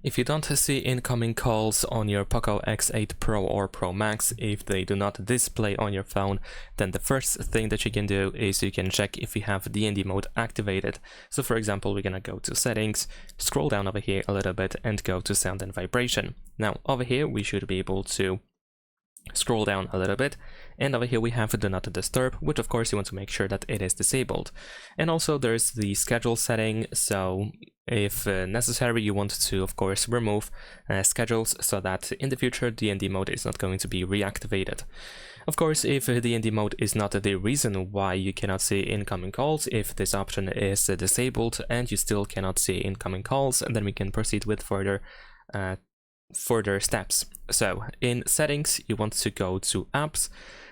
If you don't see incoming calls on your POCO X8 Pro or Pro Max, if they do not display on your phone, then the first thing that you can do is you can check if you have DND mode activated. So for example, we're gonna go to settings, scroll down over here a little bit and go to sound and vibration. Now over here we should be able to scroll down a little bit, and over here we have do not disturb, which of course you want to make sure that it is disabled. And also there's the schedule setting, so if necessary you want to of course remove schedules so that in the future DND mode is not going to be reactivated. Of course, if DND mode is not the reason why you cannot see incoming calls, if this option is disabled and you still cannot see incoming calls, then we can proceed with further steps. So in settings you want to go to apps,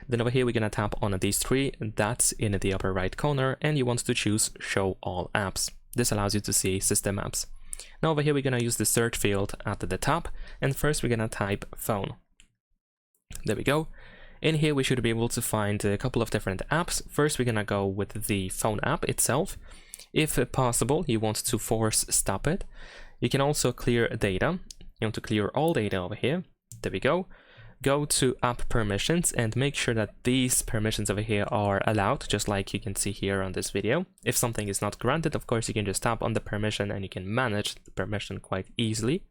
then over here we're gonna tap on these three dots in the upper right corner and you want to choose show all apps. This allows you to see system apps. Now over here we're gonna use the search field at the top, and first we're gonna type phone. There we go. In here we should be able to find a couple of different apps. First we're gonna go with the phone app itself. If possible you want to force stop it. You can also clear data. You want to clear all data over here. There we go. Go to app permissions and make sure that these permissions over here are allowed, just like you can see here on this video. If something is not granted, of course you can just tap on the permission and you can manage the permission quite easily.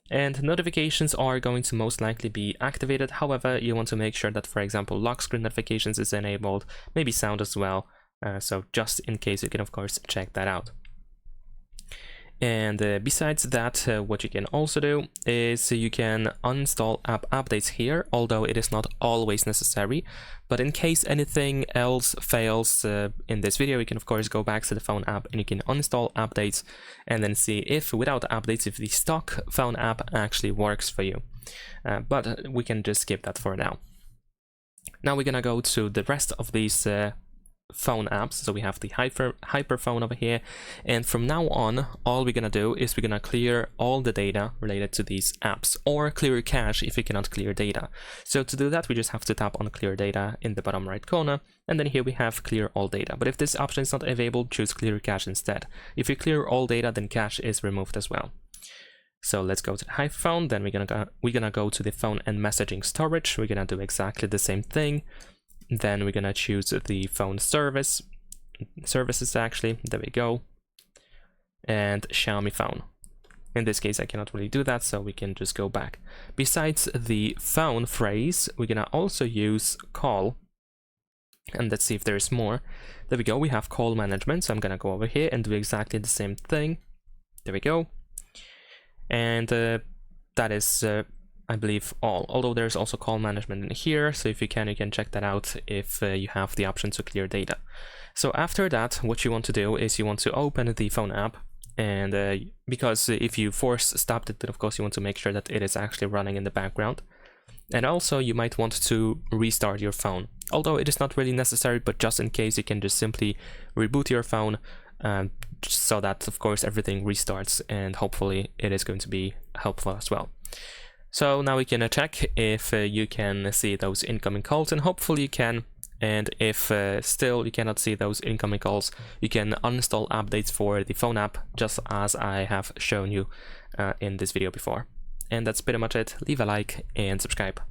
And notifications are going to most likely be activated. However, you want to make sure that, for example, lock screen notifications is enabled, maybe sound as well. So just in case, you can of course check that out. And besides that, what you can also do is you can uninstall app updates here, although it is not always necessary. But in case anything else fails in this video, you can of course go back to the phone app and you can uninstall updates and then see if without updates, if the stock phone app actually works for you. But we can just skip that for now. Now we're gonna go to the rest of these phone apps. So we have the hyperphone over here, and from now on all we're gonna do is we're gonna clear all the data related to these apps, or clear cache if you cannot clear data. So to do that we just have to tap on clear data in the bottom right corner, and then here we have clear all data. But if this option is not available, choose clear cache instead. If you clear all data, then cache is removed as well. So let's go to the hyperphone, then we're gonna go to the phone and messaging storage. We're gonna do exactly the same thing. Then we're gonna choose the phone services actually, there we go, and Xiaomi phone. In this case I cannot really do that, so we can just go back. Besides the phone phrase, we're gonna also use call, and let's see if there's more. There we go, we have call management, so I'm gonna go over here and do exactly the same thing. There we go. And that is I believe all, although there's also call management in here, so if you can check that out if you have the option to clear data. So after that, what you want to do is you want to open the phone app, and because if you force stop it, then of course you want to make sure that it is actually running in the background. And also you might want to restart your phone, although it is not really necessary, but just in case you can just simply reboot your phone so that of course everything restarts, and hopefully it is going to be helpful as well. So now we can check if you can see those incoming calls, and hopefully you can. And if still you cannot see those incoming calls, you can uninstall updates for the phone app, just as I have shown you in this video before. And that's pretty much it. Leave a like and subscribe.